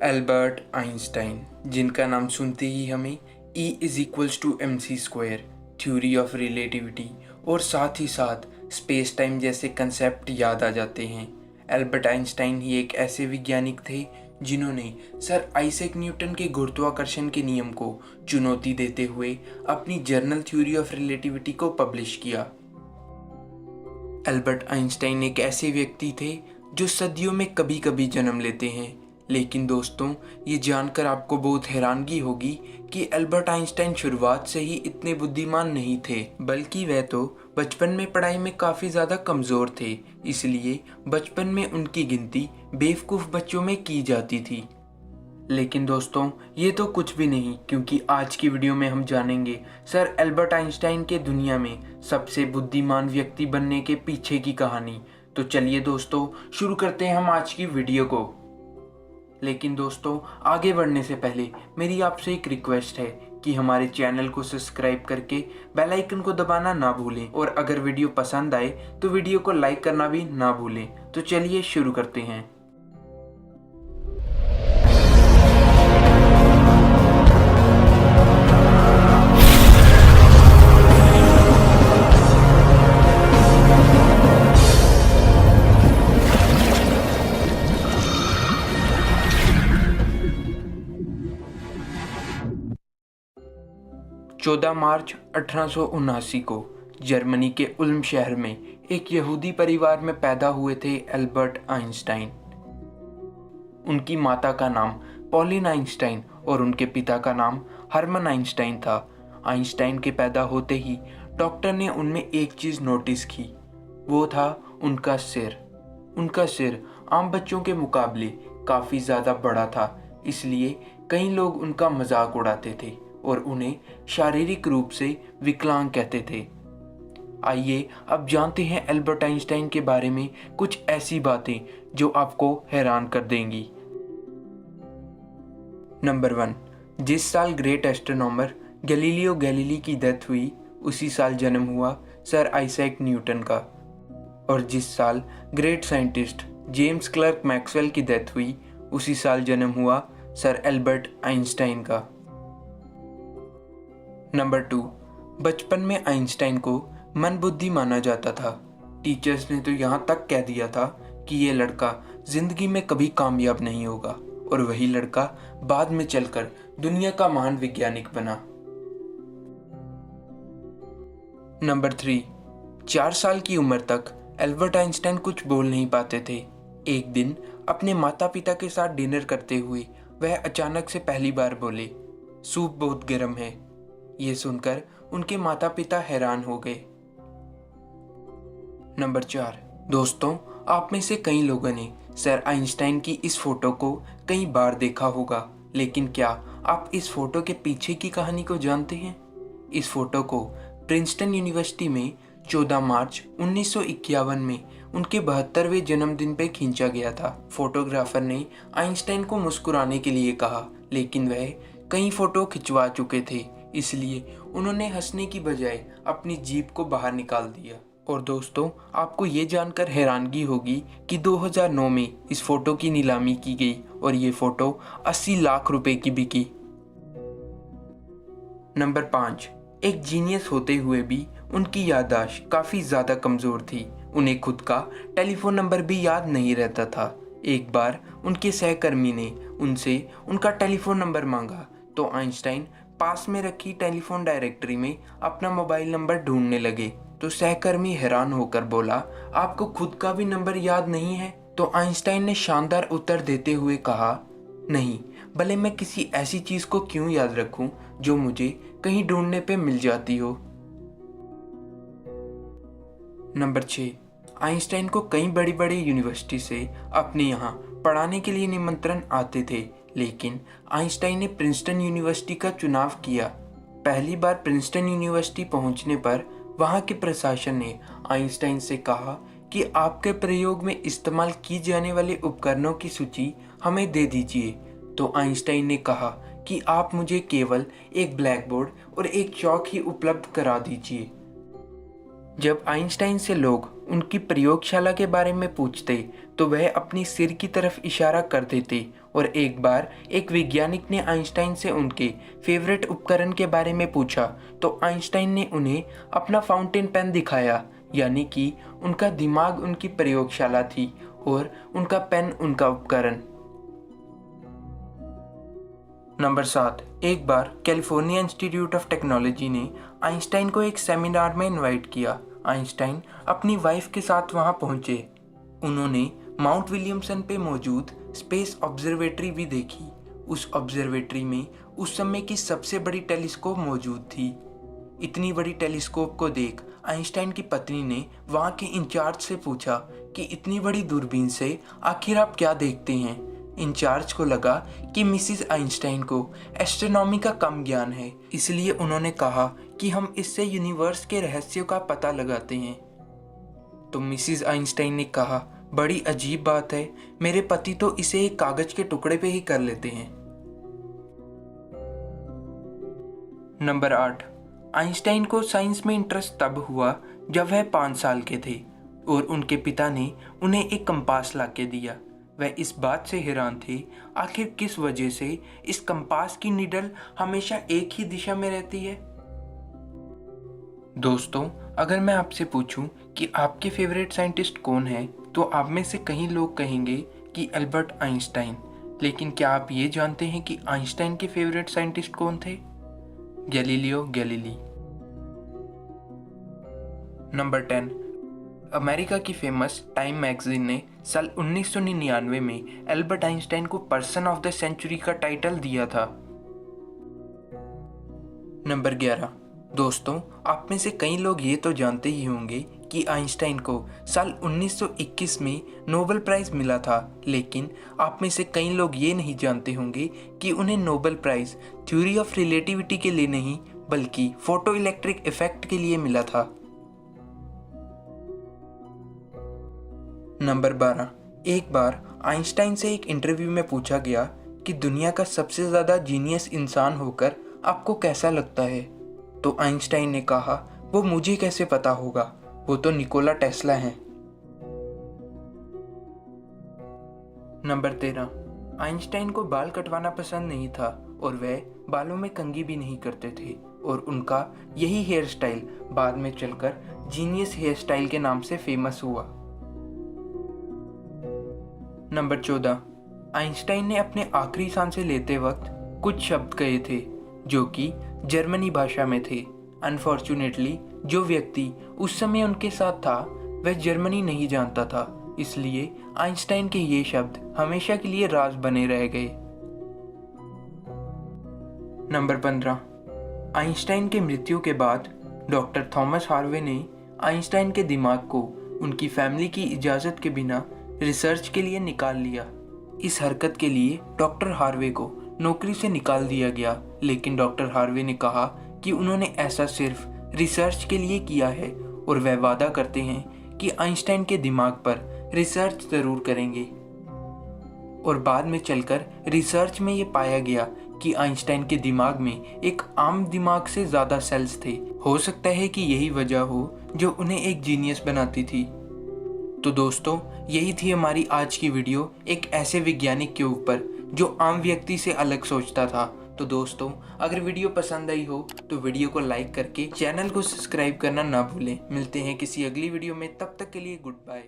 Albert Einstein, जिनका नाम सुनते ही हमें E=mc², थ्योरी ऑफ रिलेटिविटी और साथ ही साथ स्पेस टाइम जैसे कंसेप्ट याद आ जाते हैं। एल्बर्ट आइंस्टाइन ही एक ऐसे वैज्ञानिक थे जिन्होंने सर आइजैक न्यूटन के गुरुत्वाकर्षण के नियम को चुनौती देते हुए अपनी जर्नल थ्योरी ऑफ रिलेटिविटी को पब्लिश किया। एल्बर्ट आइंस्टाइन एक ऐसे व्यक्ति थे जो सदियों में कभी कभी जन्म लेते हैं, लेकिन दोस्तों ये जानकर आपको बहुत हैरानगी होगी कि एल्बर्ट आइंस्टाइन शुरुआत से ही इतने बुद्धिमान नहीं थे, बल्कि वह तो बचपन में पढ़ाई में काफ़ी ज़्यादा कमज़ोर थे। इसलिए बचपन में उनकी गिनती बेवकूफ़ बच्चों में की जाती थी। लेकिन दोस्तों ये तो कुछ भी नहीं, क्योंकि आज की वीडियो में हम जानेंगे सर एल्बर्ट आइंस्टाइन के दुनिया में सबसे बुद्धिमान व्यक्ति बनने के पीछे की कहानी। तो चलिए दोस्तों शुरू करते हैं हम आज की वीडियो को। लेकिन दोस्तों आगे बढ़ने से पहले मेरी आपसे एक रिक्वेस्ट है कि हमारे चैनल को सब्सक्राइब करके बेल आइकन को दबाना ना भूलें, और अगर वीडियो पसंद आए तो वीडियो को लाइक करना भी ना भूलें। तो चलिए शुरू करते हैं। 14 मार्च 1879 को जर्मनी के उल्म शहर में एक यहूदी परिवार में पैदा हुए थे एल्बर्ट आइंस्टाइन। उनकी माता का नाम पॉलिन आइंस्टाइन और उनके पिता का नाम हरमन आइंस्टाइन था। आइंस्टाइन के पैदा होते ही डॉक्टर ने उनमें एक चीज़ नोटिस की, वो था उनका सिर। उनका सिर आम बच्चों के मुकाबले काफ़ी ज़्यादा बड़ा था, इसलिए कई लोग उनका मजाक उड़ाते थे और उन्हें शारीरिक रूप से विकलांग कहते थे। आइए अब जानते हैं एल्बर्ट आइंस्टाइन के बारे में कुछ ऐसी बातें जो आपको हैरान कर देंगी। नंबर 1, जिस साल ग्रेट एस्ट्रोनॉमर गैलीलियो गैलीली की डेथ हुई उसी साल जन्म हुआ सर आइजैक न्यूटन का। और जिस साल great scientist James clerk Maxwell की डेथ हुई उसी साल जन्म हुआ सर एल्बर्ट आइंस्टाइन का। नंबर 2, बचपन में आइंस्टाइन को मंदबुद्धि माना जाता था। टीचर्स ने तो यहाँ तक कह दिया था कि ये लड़का जिंदगी में कभी कामयाब नहीं होगा, और वही लड़का बाद में चलकर दुनिया का महान वैज्ञानिक बना। नंबर 3, 4 साल की उम्र तक एल्बर्ट आइंस्टाइन कुछ बोल नहीं पाते थे। एक दिन अपने माता पिता के साथ डिनर करते हुए वह अचानक से पहली बार बोले, सूप बहुत गर्म है। ये सुनकर उनके माता पिता हैरान हो गए। नंबर 4, दोस्तों आप में से कई लोगों ने सर आइंस्टाइन की इस फोटो को कई बार देखा होगा, लेकिन क्या आप इस फोटो के पीछे की कहानी को जानते हैं? इस फोटो को प्रिंसटन यूनिवर्सिटी में 14 मार्च 1951 में उनके 72वें जन्मदिन पे खींचा गया था। फोटोग्राफर ने आइंस्टाइन को मुस्कुराने के लिए कहा, लेकिन वह कई फोटो खिंचवा चुके थे, इसलिए उन्होंने हंसने की बजाय अपनी जीभ को बाहर निकाल दिया। और दोस्तों आपको ये जानकर हैरानगी होगी कि 2009 में इस फोटो की नीलामी की गई और ये फोटो 80 लाख रुपए की बिकी। नंबर 5, एक जीनियस होते हुए भी उनकी याददाश्त काफ़ी ज़्यादा कमज़ोर थी। उन्हें खुद का टेलीफोन नंबर भी याद नहीं रहता था। एक बार उनके सहकर्मी ने उनसे उनका टेलीफोन नंबर मांगा तो आइंस्टाइन पास में रखी टेलीफोन डायरेक्टरी में अपना मोबाइल नंबर ढूंढने लगे। तो सहकर्मी हैरान होकर बोला, आपको खुद का भी नंबर याद नहीं है? तो आइंस्टाइन ने शानदार उत्तर देते हुए कहा, नहीं, भले मैं किसी ऐसी चीज को क्यों याद रखूं जो मुझे कहीं ढूंढने पे मिल जाती हो। नंबर 6, आइंस्टाइन को कई बड़ी बड़ी यूनिवर्सिटी से अपने यहाँ पढ़ाने के लिए निमंत्रण आते थे, लेकिन आइंस्टाइन ने प्रिंसटन यूनिवर्सिटी का चुनाव किया। पहली बार प्रिंसटन यूनिवर्सिटी पहुंचने पर वहां के प्रशासन ने आइंस्टाइन से कहा कि आपके प्रयोग में इस्तेमाल की जाने वाले उपकरणों की सूची हमें दे दीजिए। तो आइंस्टाइन ने कहा कि आप मुझे केवल एक ब्लैक बोर्ड और एक चौक ही उपलब्ध करा दीजिए। जब आइंस्टाइन से लोग उनकी प्रयोगशाला के बारे में पूछते तो वह अपनी सिर की तरफ इशारा कर देते और एक बार एक वैज्ञानिक ने आइंस्टाइन से उनके फेवरेट उपकरण के बारे में पूछा तो आइंस्टाइन ने उन्हें अपना फाउंटेन पेन दिखाया, यानी कि उनका दिमाग उनकी प्रयोगशाला थी और उनका पेन उनका उपकरण। नंबर 7, एक बार कैलिफोर्निया इंस्टीट्यूट ऑफ टेक्नोलॉजी ने आइंस्टाइन को एक सेमिनार में इनवाइट किया। आइंस्टाइन अपनी वाइफ के साथ वहां पहुंचे। उन्होंने माउंट विलियमसन पे मौजूद स्पेस ऑब्जर्वेटरी भी देखी। उस ऑब्जर्वेटरी में उस समय की सबसे बड़ी टेलीस्कोप मौजूद थी। इतनी बड़ी टेलीस्कोप को देख आइंस्टाइन की पत्नी ने वहां के इंचार्ज से पूछा कि इतनी बड़ी दूरबीन से आखिर आप क्या देखते हैं। इंचार्ज को लगा कि मिसिस आइंस्टाइन को एस्ट्रोनॉमी का कम ज्ञान है, इसलिए उन्होंने कहा कि हम इससे यूनिवर्स के रहस्यों का पता लगाते हैं। तो मिसिस आइंस्टाइन ने कहा, बड़ी अजीब बात है, मेरे पति तो इसे एक कागज के टुकड़े पे ही कर लेते हैं। नंबर 8, आइंस्टाइन को साइंस में इंटरेस्ट तब हुआ जब वह 5 साल के थे और उनके पिता ने उन्हें एक कंपास लाके दिया। वह इस बात से हैरान थे आखिर किस वजह से इस कंपास की नीडल हमेशा एक ही दिशा में रहती है। दोस्तों, अगर मैं आपसे पूछूं कि आपके फेवरेट साइंटिस्ट कौन है तो आप में से कई लोग कहेंगे कि एल्बर्ट आइंस्टाइन। लेकिन क्या आप ये जानते हैं कि आइंस्टाइन के फेवरेट साइंटिस्ट कौन थे? Galileo Galilei. नंबर 10, अमेरिका की फेमस टाइम मैगजीन ने साल 1999 में एल्बर्ट आइंस्टाइन को पर्सन ऑफ द सेंचुरी का टाइटल दिया था। नंबर 11, दोस्तों, आप में से कई लोग ये तो जानते ही होंगे कि आइंस्टाइन को साल 1921 में नोबेल प्राइज़ मिला था, लेकिन आप में से कई लोग ये नहीं जानते होंगे कि उन्हें Nobel prize theory of relativity के लिए नहीं बल्कि फोटो इलेक्ट्रिक इफेक्ट के लिए मिला था। नंबर 12, एक बार आइंस्टाइन से एक इंटरव्यू में पूछा गया कि दुनिया का सबसे ज़्यादा जीनियस इंसान होकर आपको कैसा लगता है। तो आइंस्टाइन ने कहा, वो मुझे कैसे पता होगा, वो तो निकोला टेस्ला हैं। नंबर 13, आइंस्टाइन को बाल कटवाना पसंद नहीं था और वह बालों में कंघी भी नहीं करते थे और उनका यही हेयर स्टाइल बाद में चलकर जीनियस हेयर स्टाइल के नाम से फेमस हुआ। नंबर 14, आइंस्टाइन ने अपने आखिरी सांसें लेते वक्त कुछ शब्द कहे थे जो कि जर्मनी भाषा में थे। अनफॉर्चुनेटली जो व्यक्ति उस समय उनके साथ था वह जर्मनी नहीं जानता था, इसलिए आइंस्टाइन के ये शब्द हमेशा के लिए राज बने रह गए। नंबर 15, आइंस्टाइन के मृत्यु के बाद डॉक्टर थॉमस हार्वे ने आइंस्टाइन के दिमाग को उनकी फैमिली की इजाज़त के बिना रिसर्च के लिए निकाल लिया। इस हरकत के लिए डॉक्टर हार्वे को नौकरी से निकाल दिया गया, लेकिन डॉक्टर हार्वे ने कहा कि उन्होंने ऐसा सिर्फ रिसर्च के लिए किया है और वह वादा करते हैं कि आइंस्टाइन के दिमाग पर रिसर्च ज़रूर करेंगे। और बाद में चलकर रिसर्च में ये पाया गया कि आइंस्टाइन के दिमाग में एक आम दिमाग से ज़्यादा सेल्स थे। हो सकता है कि यही वजह हो जो उन्हें एक जीनियस बनाती थी। तो दोस्तों, यही थी हमारी आज की वीडियो एक ऐसे वैज्ञानिक के ऊपर जो आम व्यक्ति से अलग सोचता था। तो दोस्तों, अगर वीडियो पसंद आई हो तो वीडियो को लाइक करके चैनल को सब्सक्राइब करना ना भूलें। मिलते हैं किसी अगली वीडियो में, तब तक के लिए गुड बाय।